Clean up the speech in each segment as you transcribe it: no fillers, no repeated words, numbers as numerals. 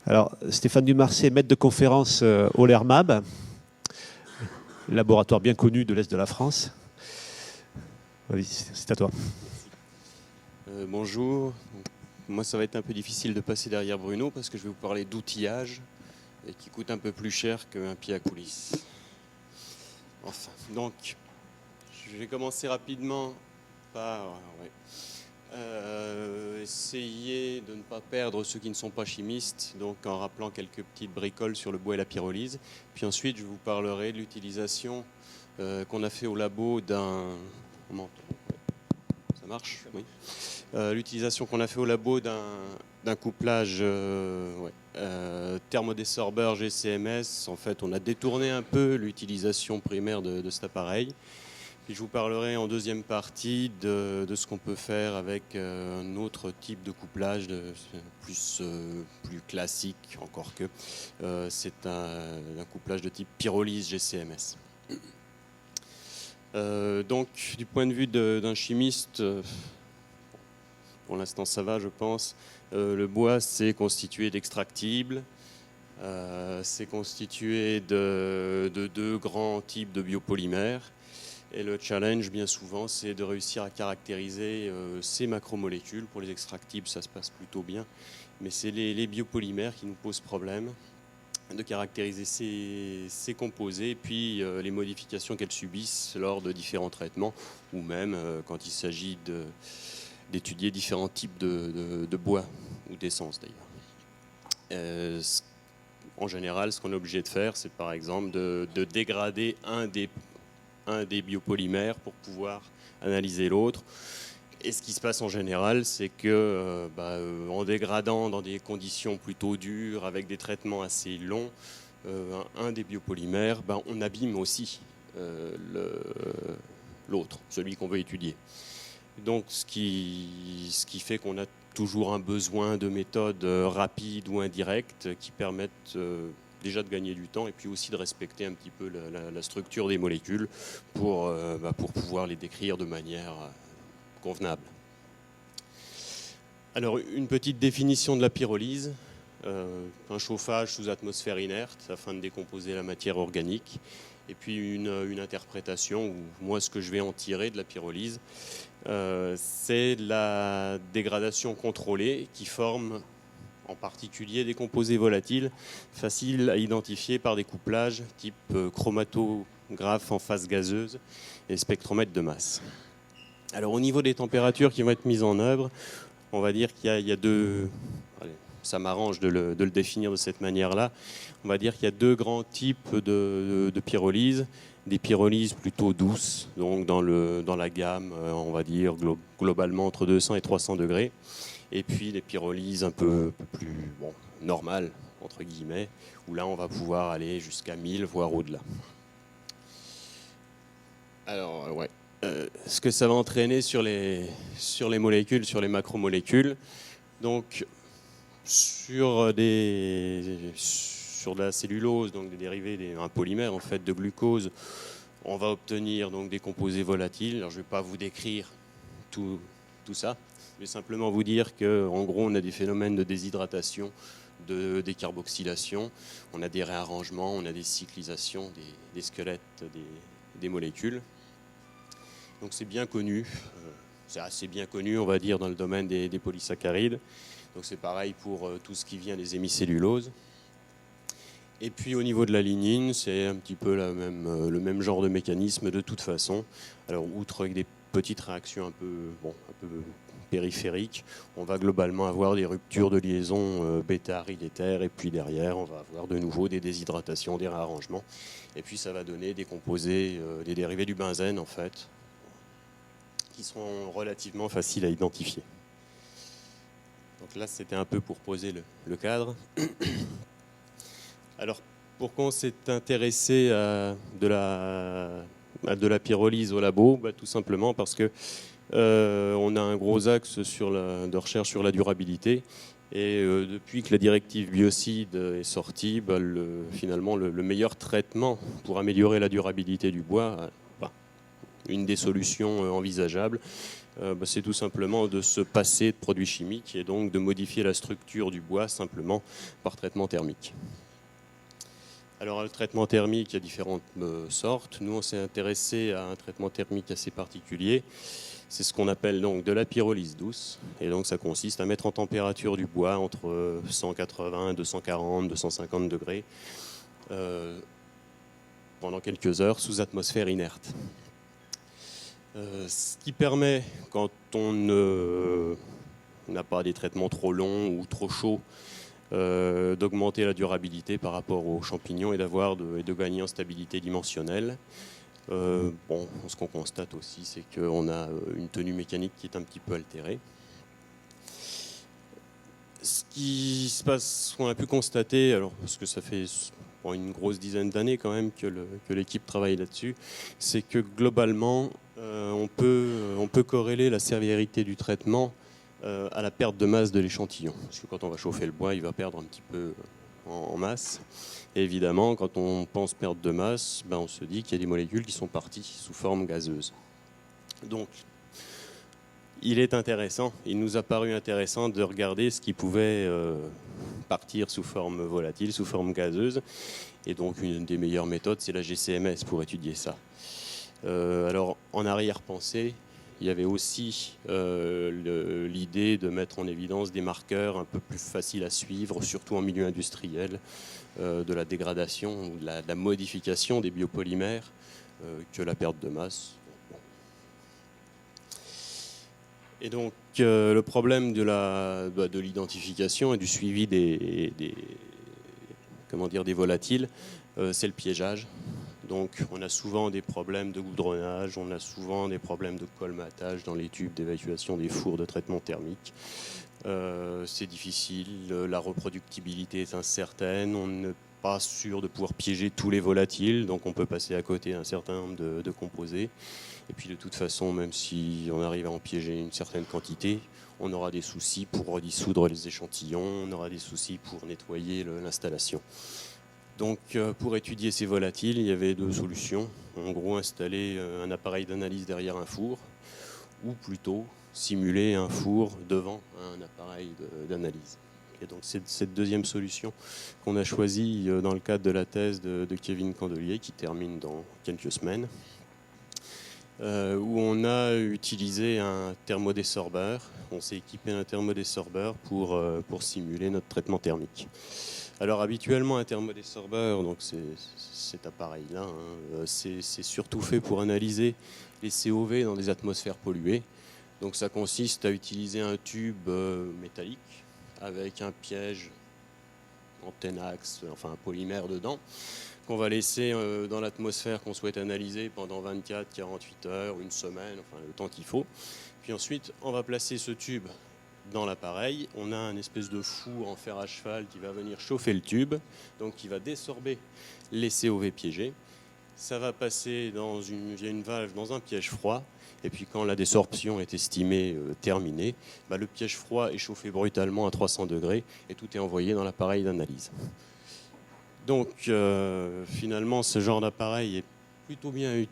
Alors, Stéphane Dumarsais, maître de conférence au LERMAB, laboratoire bien connu de l'Est de la France. Oui, c'est à toi. Bonjour. Moi, ça va être un peu difficile de passer derrière Bruno parce que je vais vous parler d'outillage et qui coûte un peu plus cher qu'un pied à coulisses. Enfin, donc, je vais commencer rapidement par essayer de ne pas perdre ceux qui ne sont pas chimistes, donc en rappelant quelques petites bricoles sur le bois et la pyrolyse. Puis ensuite, je vous parlerai de l'utilisation qu'on a fait au labo d'un... Ça marche ? Oui. L'utilisation qu'on a fait au labo d'un couplage thermodésorbeur GCMS. En fait, on a détourné un peu l'utilisation primaire de cet appareil. Puis je vous parlerai en deuxième partie de ce qu'on peut faire avec un autre type de couplage plus classique, encore que. C'est un couplage de type pyrolyse GCMS. Donc, du point de vue d'un chimiste, pour l'instant ça va, je pense, le bois c'est constitué d'extractibles, c'est constitué de deux grands types de biopolymères. Et le challenge, bien souvent, c'est de réussir à caractériser ces macromolécules. Pour les extractibles, ça se passe plutôt bien. Mais c'est les biopolymères qui nous posent problème, de caractériser ces composés et puis les modifications qu'elles subissent lors de différents traitements, ou même quand il s'agit d'étudier différents types de bois ou d'essence, d'ailleurs. En général, ce qu'on est obligé de faire, c'est par exemple de dégrader un des biopolymères pour pouvoir analyser l'autre. Et ce qui se passe en général, c'est que en dégradant dans des conditions plutôt dures, avec des traitements assez longs, un des biopolymères, on abîme aussi l'autre, celui qu'on veut étudier. Donc ce qui fait qu'on a toujours un besoin de méthodes rapides ou indirectes qui permettent déjà de gagner du temps et puis aussi de respecter un petit peu la structure des molécules pour pouvoir les décrire de manière convenable. Alors, une petite définition de la pyrolyse. Un chauffage sous atmosphère inerte afin de décomposer la matière organique. Et puis une interprétation, ou moi ce que je vais en tirer de la pyrolyse, c'est la dégradation contrôlée qui forme en particulier des composés volatiles faciles à identifier par des couplages type chromatographe en phase gazeuse et spectromètre de masse. Alors au niveau des températures qui vont être mises en œuvre, on va dire qu'il y a deux... Allez, ça m'arrange de le définir de cette manière-là. On va dire qu'il y a deux grands types de pyrolyse. Des pyrolyses plutôt douces, donc dans la gamme, on va dire globalement entre 200 et 300 degrés. Et puis des pyrolyses un peu plus normales, entre guillemets, où là on va pouvoir aller jusqu'à 1000, voire au-delà. Alors, ce que ça va entraîner sur les molécules, sur les macromolécules, donc sur de la cellulose, donc des dérivés, un polymère en fait de glucose, on va obtenir donc des composés volatiles. Alors je ne vais pas vous décrire tout ça. Je vais simplement vous dire qu'en gros, on a des phénomènes de déshydratation, de décarboxylation, on a des réarrangements, on a des cyclisations des squelettes des molécules. Donc c'est bien connu, c'est assez bien connu, on va dire, dans le domaine des polysaccharides. Donc c'est pareil pour tout ce qui vient des hémicelluloses. Et puis au niveau de la lignine, c'est un petit peu le même genre de mécanisme de toute façon. Alors outre avec des petites réactions un peu périphériques, on va globalement avoir des ruptures de liaison bêta-aride éther, et puis derrière on va avoir de nouveau des déshydratations, des réarrangements, et puis ça va donner des composés, des dérivés du benzène en fait, qui seront relativement faciles à identifier. Donc là c'était un peu pour poser le cadre. Alors pourquoi on s'est intéressé à de la pyrolyse au labo ? Tout simplement parce que on a un gros axe de recherche sur la durabilité, et depuis que la directive biocide est sortie, finalement le meilleur traitement pour améliorer la durabilité du bois, une des solutions envisageables, c'est tout simplement de se passer de produits chimiques et donc de modifier la structure du bois simplement par traitement thermique. Alors le traitement thermique, il y a différentes sortes. Nous, on s'est intéressé à un traitement thermique assez particulier. C'est ce qu'on appelle donc de la pyrolyse douce. Et donc ça consiste à mettre en température du bois entre 180, 240, 250 degrés pendant quelques heures sous atmosphère inerte. Ce qui permet, quand on n'a pas des traitements trop longs ou trop chauds, d'augmenter la durabilité par rapport aux champignons et de gagner en stabilité dimensionnelle. Ce qu'on constate aussi, c'est qu'on a une tenue mécanique qui est un petit peu altérée. Ce qui se passe, ce qu'on a pu constater, alors parce que ça fait une grosse dizaine d'années quand même que l'équipe travaille là-dessus, c'est que globalement, on peut corréler la sévérité du traitement à la perte de masse de l'échantillon. Parce que quand on va chauffer le bois, il va perdre un petit peu en masse. Et évidemment, quand on pense perte de masse, on se dit qu'il y a des molécules qui sont parties sous forme gazeuse. Donc, il nous a paru intéressant de regarder ce qui pouvait partir sous forme volatile, sous forme gazeuse. Et donc, une des meilleures méthodes, c'est la GCMS pour étudier ça. Alors, en arrière-pensée, il y avait aussi l'idée de mettre en évidence des marqueurs un peu plus faciles à suivre, surtout en milieu industriel, de la dégradation ou de la modification des biopolymères que la perte de masse. Et donc, le problème de l'identification et du suivi des volatiles, c'est le piégeage. Donc on a souvent des problèmes de goudronnage, on a souvent des problèmes de colmatage dans les tubes d'évacuation des fours de traitement thermique. C'est difficile, la reproductibilité est incertaine, on n'est pas sûr de pouvoir piéger tous les volatiles, donc on peut passer à côté d'un certain nombre de composés. Et puis de toute façon, même si on arrive à en piéger une certaine quantité, on aura des soucis pour redissoudre les échantillons, on aura des soucis pour nettoyer l'installation. Donc pour étudier ces volatiles, il y avait deux solutions. En gros, installer un appareil d'analyse derrière un four, ou plutôt simuler un four devant un appareil d'analyse. Et donc c'est cette deuxième solution qu'on a choisie dans le cadre de la thèse de Kevin Candelier, qui termine dans quelques semaines, où on a utilisé un thermodésorbeur. On s'est équipé d'un thermodésorbeur pour simuler notre traitement thermique. Alors habituellement, un thermodésorbeur, donc cet appareil-là, c'est surtout fait pour analyser les COV dans des atmosphères polluées. Donc ça consiste à utiliser un tube métallique avec un piège en Tenax, enfin un polymère dedans, qu'on va laisser dans l'atmosphère qu'on souhaite analyser pendant 24, 48 heures, une semaine, enfin le temps qu'il faut. Puis ensuite, on va placer ce tube dans l'appareil. On a un espèce de four en fer à cheval qui va venir chauffer le tube, donc qui va désorber les COV piégés. Ça va passer via une valve dans un piège froid. Et puis quand la désorption est estimée terminée, le piège froid est chauffé brutalement à 300 degrés et tout est envoyé dans l'appareil d'analyse. Donc finalement, ce genre d'appareil est plutôt bien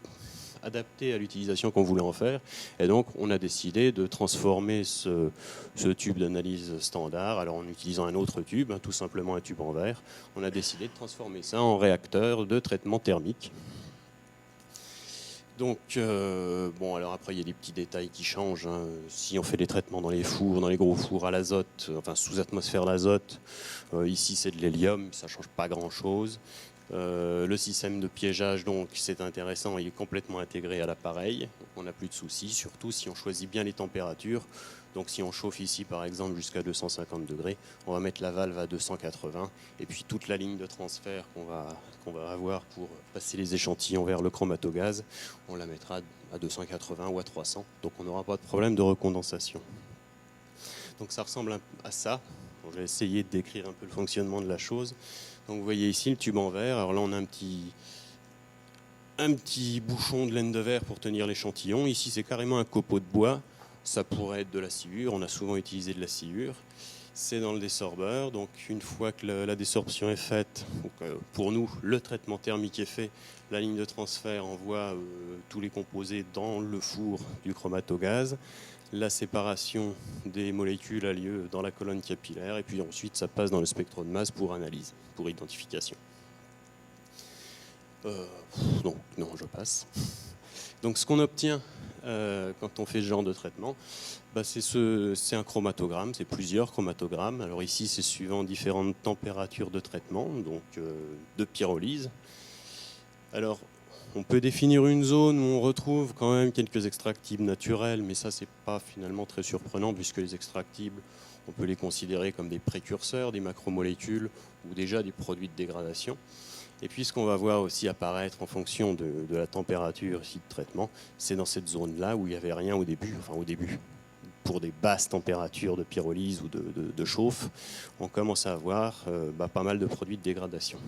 adapté à l'utilisation qu'on voulait en faire. Et donc, on a décidé de transformer ce tube d'analyse standard, alors en utilisant un autre tube, tout simplement un tube en verre, on a décidé de transformer ça en réacteur de traitement thermique. Donc, alors après, il y a des petits détails qui changent. Si on fait des traitements dans les fours, dans les gros fours à l'azote, enfin sous atmosphère d'azote, ici c'est de l'hélium, ça ne change pas grand-chose. Le système de piégeage, donc, c'est intéressant, il est complètement intégré à l'appareil. Donc on n'a plus de soucis, surtout si on choisit bien les températures. Donc si on chauffe ici, par exemple, jusqu'à 250 degrés, on va mettre la valve à 280. Et puis toute la ligne de transfert qu'on va avoir pour passer les échantillons vers le chromatogaz, on la mettra à 280 ou à 300. Donc on n'aura pas de problème de recondensation. Donc ça ressemble à ça. Bon, je vais essayer de décrire un peu le fonctionnement de la chose. Donc vous voyez ici le tube en verre. Alors là, on a un petit bouchon de laine de verre pour tenir l'échantillon. Ici, c'est carrément un copeau de bois. Ça pourrait être de la sciure. On a souvent utilisé de la sciure. c'est dans le désorbeur. Donc une fois que la désorption est faite, donc, pour nous, le traitement thermique est fait, la ligne de transfert envoie tous les composés dans le four du chromatogaz. La séparation des molécules a lieu dans la colonne capillaire et puis ensuite ça passe dans le spectro de masse pour analyse, pour identification. Donc non, je passe. Donc ce qu'on obtient quand on fait ce genre de traitement, c'est un chromatogramme, c'est plusieurs chromatogrammes. Alors ici, c'est suivant différentes températures de traitement, donc de pyrolyse. Alors, on peut définir une zone où on retrouve quand même quelques extractibles naturels, mais ça, c'est pas finalement très surprenant, puisque les extractibles, on peut les considérer comme des précurseurs, des macromolécules, ou déjà des produits de dégradation. Et puis ce qu'on va voir aussi apparaître en fonction de la température ici de traitement, c'est dans cette zone-là où il n'y avait rien au début, pour des basses températures de pyrolyse ou de chauffe, on commence à avoir pas mal de produits de dégradation.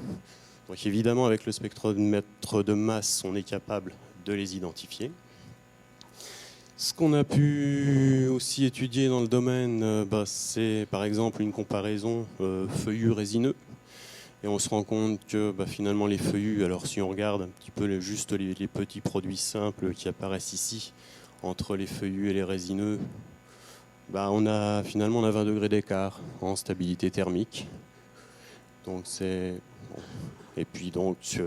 Donc évidemment, avec le spectromètre de masse, on est capable de les identifier. Ce qu'on a pu aussi étudier dans le domaine, c'est par exemple une comparaison feuillus résineux. Et on se rend compte que finalement les feuillus, alors si on regarde un petit peu juste les petits produits simples qui apparaissent ici, entre les feuillus et les résineux, on a 20 degrés d'écart en stabilité thermique. Donc et puis donc,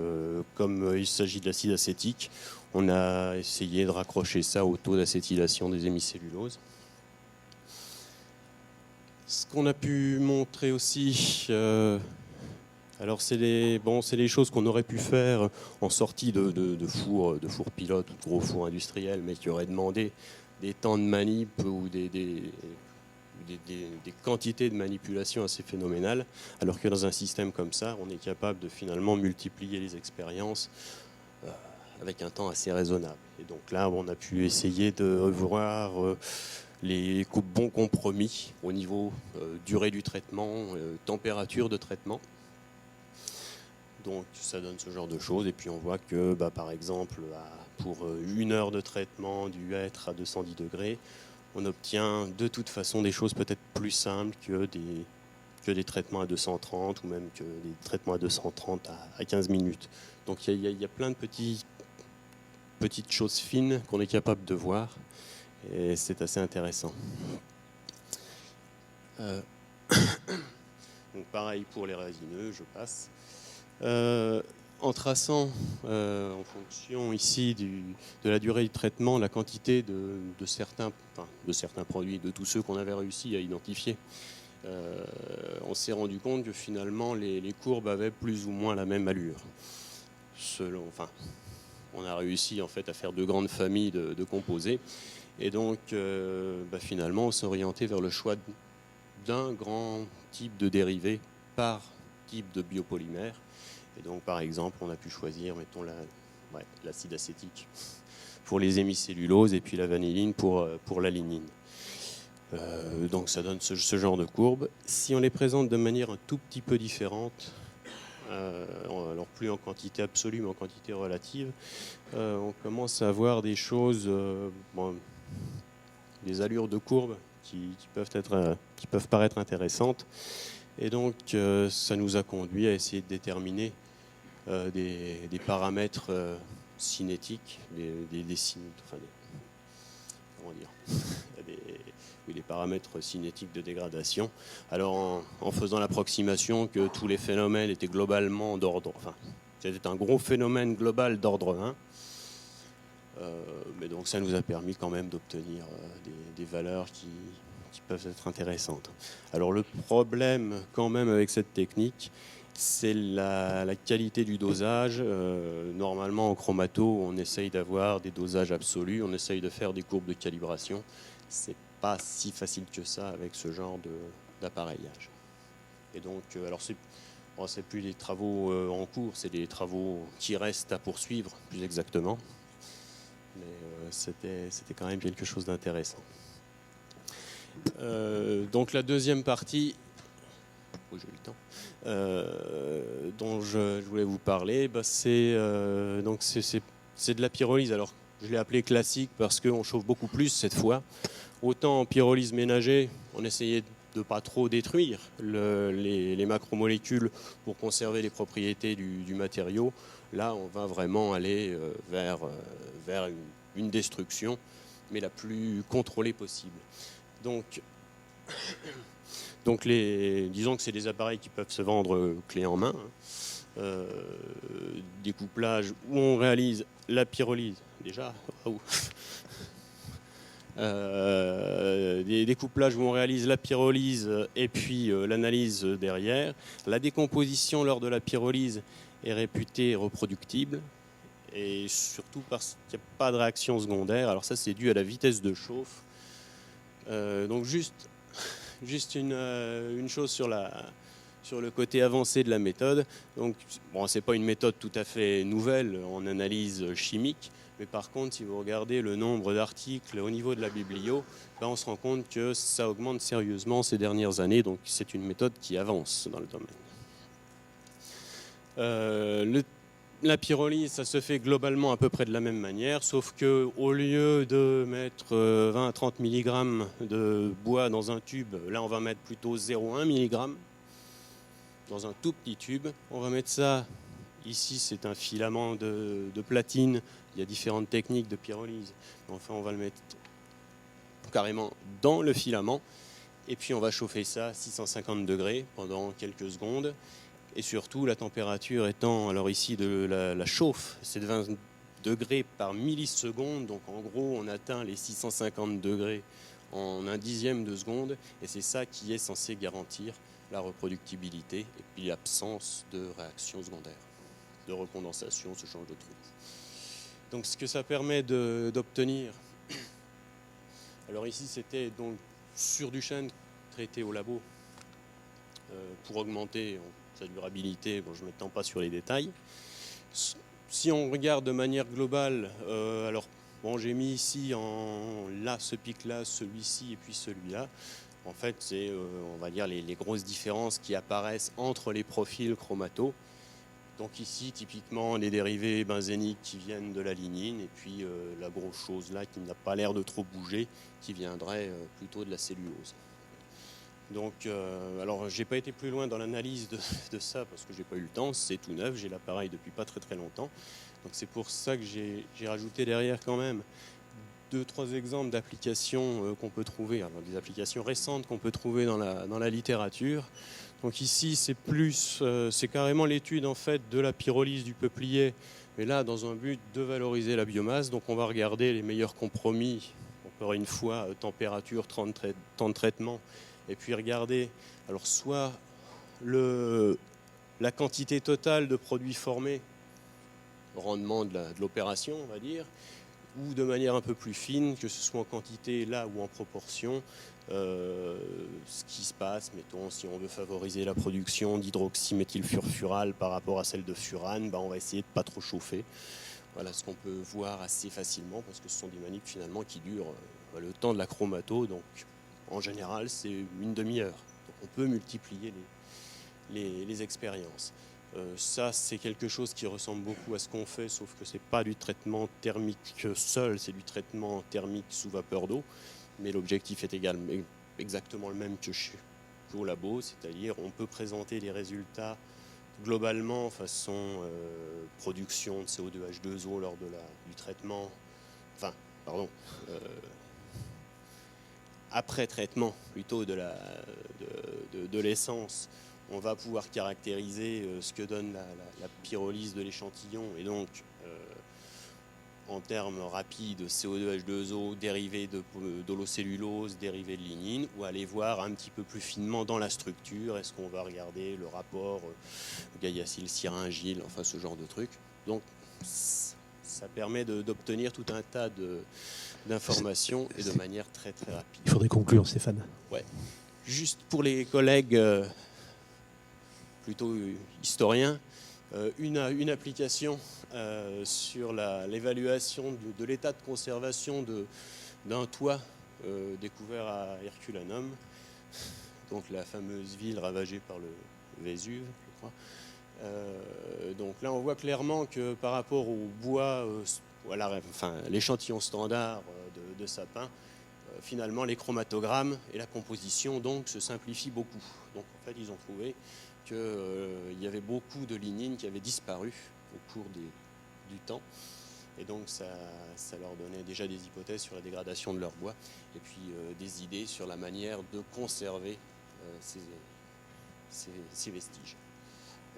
comme il s'agit de l'acide acétique, on a essayé de raccrocher ça au taux d'acétylation des hémicelluloses. Ce qu'on a pu montrer aussi, alors c'est des choses qu'on aurait pu faire en sortie de fours pilotes ou de gros fours industriels, mais qui auraient demandé des temps de manip ou des quantités de manipulation assez phénoménales, alors que dans un système comme ça, on est capable de finalement multiplier les expériences avec un temps assez raisonnable. Et donc là, on a pu essayer de voir les bons compromis au niveau durée du traitement, température de traitement. Donc ça donne ce genre de choses. Et puis on voit que, par exemple, pour 1 heure de traitement du hêtre à 210 degrés, on obtient de toute façon des choses peut-être plus simples que des traitements à 230 ou même que des traitements à 230 à 15 minutes. Donc il y a plein de petites choses fines qu'on est capable de voir et c'est assez intéressant. Donc pareil pour les résineux, je passe. En traçant en fonction ici de la durée du traitement, la quantité de certains produits, de tous ceux qu'on avait réussi à identifier, on s'est rendu compte que finalement les courbes avaient plus ou moins la même allure. On a réussi en fait à faire 2 grandes familles de composés et donc finalement on s'est orienté vers le choix d'un grand type de dérivé par type de biopolymère. Et donc, par exemple, on a pu choisir, mettons, l'acide acétique pour les hémicelluloses et puis la vanilline pour la lignine. Donc, ça donne ce genre de courbe. Si on les présente de manière un tout petit peu différente, alors plus en quantité absolue, mais en quantité relative, on commence à avoir des choses, des allures de courbes qui peuvent paraître intéressantes. Et donc, ça nous a conduit à essayer de déterminer des paramètres cinétiques, des paramètres cinétiques de dégradation. Alors, en faisant l'approximation que tous les phénomènes étaient globalement d'ordre, c'était un gros phénomène global d'ordre 1. Mais donc, ça nous a permis quand même d'obtenir des valeurs qui peuvent être intéressantes. Alors le problème quand même avec cette technique, c'est la qualité du dosage. Normalement en chromato, on essaye d'avoir des dosages absolus, on essaye de faire des courbes de calibration. C'est pas si facile que ça avec ce genre d'appareillage. Et donc, alors c'est plus des travaux en cours, c'est des travaux qui restent à poursuivre, plus exactement. Mais c'était quand même quelque chose d'intéressant. Donc la deuxième partie j'ai eu le temps, dont je voulais vous parler, c'est de la pyrolyse. Alors je l'ai appelé classique parce qu'on chauffe beaucoup plus cette fois. Autant en pyrolyse ménager, on essayait de pas trop détruire les macromolécules pour conserver les propriétés du matériau. Là, on va vraiment aller vers une destruction, mais la plus contrôlée possible. Donc disons que c'est des appareils qui peuvent se vendre clé en main. Découplage où on réalise la pyrolyse, déjà. Des découplages où on réalise la pyrolyse et puis l'analyse derrière. La décomposition lors de la pyrolyse est réputée reproductible et surtout parce qu'il n'y a pas de réaction secondaire. Alors ça, c'est dû à la vitesse de chauffe. Donc juste une chose sur le côté avancé de la méthode. Donc, bon, ce n'est pas une méthode tout à fait nouvelle en analyse chimique, mais par contre, si vous regardez le nombre d'articles au niveau de la biblio, ben, on se rend compte que ça augmente sérieusement ces dernières années. Donc, c'est une méthode qui avance dans le domaine. La pyrolyse, ça se fait globalement à peu près de la même manière, sauf qu'au lieu de mettre 20 à 30 mg de bois dans un tube, là, on va mettre plutôt 0,1 mg. Dans un tout petit tube. On va mettre ça, ici c'est un filament de platine, il y a différentes techniques de pyrolyse. Enfin, on va le mettre carrément dans le filament et puis on va chauffer ça à 650 degrés pendant quelques secondes. Et surtout, la température étant, alors ici de la chauffe, c'est de 20 degrés par milliseconde, donc en gros on atteint les 650 degrés en un dixième de seconde et c'est ça qui est censé garantir la reproductibilité et puis l'absence de réaction secondaire, de recondensation, ce genre de trucs. Donc ce que ça permet d'obtenir, alors ici c'était donc sur du chêne traité au labo pour augmenter sa durabilité, bon, je ne m'étends pas sur les détails. Si on regarde de manière globale, alors bon, j'ai mis ici là ce pic-là, celui-ci et puis celui-là. En fait, c'est, on va dire, les grosses différences qui apparaissent entre les profils chromato. Donc ici, typiquement, les dérivés benzéniques qui viennent de la lignine, et puis la grosse chose là qui n'a pas l'air de trop bouger, qui viendrait plutôt de la cellulose. Donc, alors, j'ai pas été plus loin dans l'analyse de ça, parce que j'ai pas eu le temps, c'est tout neuf, j'ai l'appareil depuis pas très très longtemps. Donc c'est pour ça que j'ai rajouté derrière quand même 2-3 exemples d'applications qu'on peut trouver, alors des applications récentes qu'on peut trouver dans la littérature. Donc ici, c'est carrément l'étude en fait de la pyrolyse du peuplier, mais là dans un but de valoriser la biomasse. Donc on va regarder les meilleurs compromis, encore une fois, température, temps de traitement, et puis regarder alors soit la quantité totale de produits formés, rendement de l'opération, on va dire, ou de manière un peu plus fine, que ce soit en quantité là ou en proportion, ce qui se passe, mettons, si on veut favoriser la production d'hydroxyméthylfurfural par rapport à celle de furane, ben on va essayer de ne pas trop chauffer. Voilà ce qu'on peut voir assez facilement, parce que ce sont des manips finalement qui durent le temps de la chromato, donc en général c'est une demi-heure. Donc on peut multiplier les expériences. Ça, c'est quelque chose qui ressemble beaucoup à ce qu'on fait, sauf que ce n'est pas du traitement thermique seul, c'est du traitement thermique sous vapeur d'eau. Mais l'objectif est également exactement le même qu'au labo, c'est-à-dire on peut présenter les résultats globalement façon production de CO2H2O lors du traitement, après traitement plutôt de l'essence. On va pouvoir caractériser ce que donne la pyrolyse de l'échantillon et donc en termes rapides CO2H2O, dérivé d'holocellulose, dérivé de lignine, ou aller voir un petit peu plus finement dans la structure, est-ce qu'on va regarder le rapport gaiacylsyringile, enfin ce genre de trucs. Donc ça permet d'obtenir tout un tas d'informations et de manière très très rapide. Il faudrait conclure, Stéphane. Ouais. Juste pour les collègues plutôt historiens, une application sur l'évaluation de l'état de conservation d'un toit découvert à Herculanum, donc la fameuse ville ravagée par le Vésuve, je crois. Donc là, on voit clairement que par rapport au bois, l'échantillon standard de sapin, finalement les chromatogrammes et la composition donc se simplifient beaucoup. Donc en fait ils ont trouvé qu'il y avait beaucoup de lignine qui avaient disparu au cours du temps. Et donc ça leur donnait déjà des hypothèses sur la dégradation de leur bois et puis des idées sur la manière de conserver ces vestiges.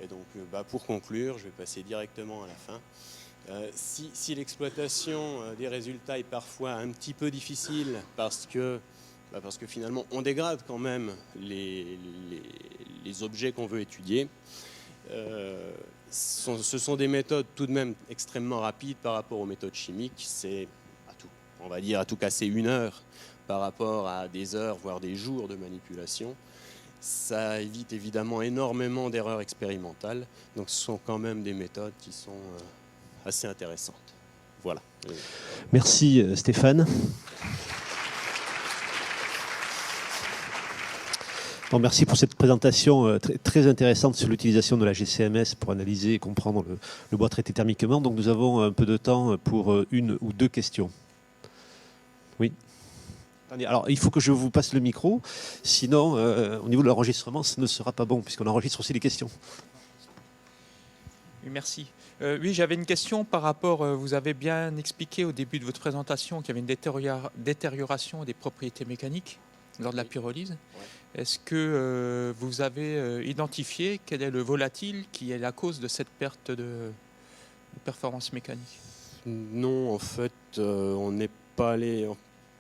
Et donc pour conclure, je vais passer directement à la fin. Si l'exploitation des résultats est parfois un petit peu difficile parce que finalement on dégrade quand même les objets qu'on veut étudier, ce sont des méthodes tout de même extrêmement rapides par rapport aux méthodes chimiques. C'est, on va dire, à tout casser 1 heure par rapport à des heures, voire des jours de manipulation. Ça évite évidemment énormément d'erreurs expérimentales. Donc ce sont quand même des méthodes qui sont assez intéressantes. Voilà. Merci Stéphane. Bon, merci pour cette présentation très intéressante sur l'utilisation de la GCMS pour analyser et comprendre le bois traité thermiquement. Donc nous avons un peu de temps pour 1 ou 2 questions. Oui. Alors il faut que je vous passe le micro, sinon au niveau de l'enregistrement ce ne sera pas bon puisqu'on enregistre aussi les questions. Oui, merci. Oui, j'avais une question par rapport, vous avez bien expliqué au début de votre présentation qu'il y avait une détérioration des propriétés mécaniques lors de la pyrolyse. Ouais. Est-ce que vous avez identifié quel est le volatile qui est la cause de cette perte de performance mécanique? Non, en fait, on n'est pas allé...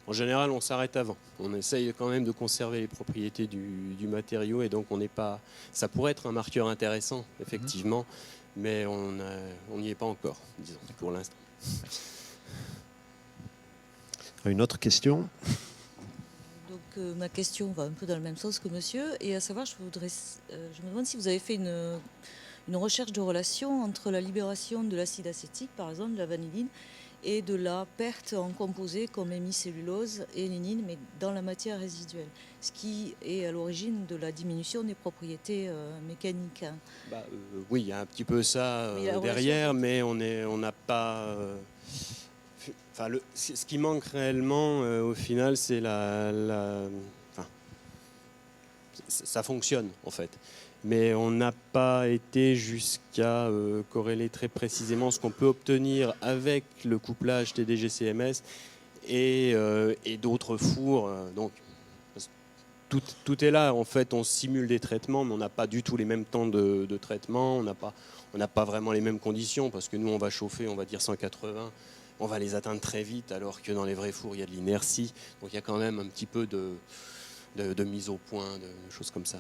En général, on s'arrête avant. On essaye quand même de conserver les propriétés du matériau et donc on n'est pas... Ça pourrait être un marqueur intéressant, effectivement, mais on n'y est pas encore, disons, pour l'instant. Une autre question? Donc ma question va un peu dans le même sens que monsieur, et à savoir, je me demande si vous avez fait une recherche de relation entre la libération de l'acide acétique, par exemple, de la vanilline, et de la perte en composés comme hémicellulose et lignine, mais dans la matière résiduelle, ce qui est à l'origine de la diminution des propriétés mécaniques. Oui, il y a un petit peu ça derrière, mais on n'a pas... ce qui manque réellement, au final, c'est ça fonctionne, en fait. Mais on n'a pas été jusqu'à corréler très précisément ce qu'on peut obtenir avec le couplage TDG-CMS et d'autres fours. Donc, tout est là. En fait, on simule des traitements, mais on n'a pas du tout les mêmes temps de traitement. On n'a pas vraiment les mêmes conditions, parce que nous, on va chauffer, on va dire 180. On va les atteindre très vite, alors que dans les vrais fours, il y a de l'inertie. Donc, il y a quand même un petit peu de mise au point, de choses comme ça.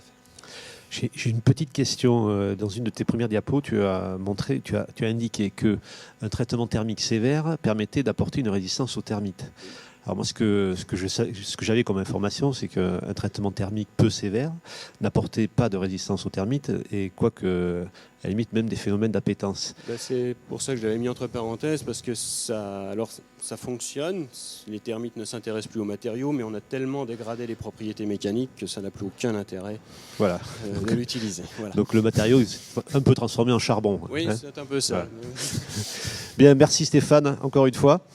J'ai une petite question. Dans une de tes premières diapos, tu as indiqué qu'un traitement thermique sévère permettait d'apporter une résistance aux termites. Alors moi, ce que j'avais comme information, c'est qu'un traitement thermique peu sévère n'apportait pas de résistance aux termites, et quoique, à la limite, même des phénomènes d'appétence. C'est pour ça que je l'avais mis entre parenthèses, parce que ça fonctionne. Les termites ne s'intéressent plus aux matériaux, mais on a tellement dégradé les propriétés mécaniques que ça n'a plus aucun intérêt de l'utiliser. Voilà. Donc le matériau est un peu transformé en charbon. Oui, c'est un peu ça. Voilà. Bien, merci Stéphane, encore une fois.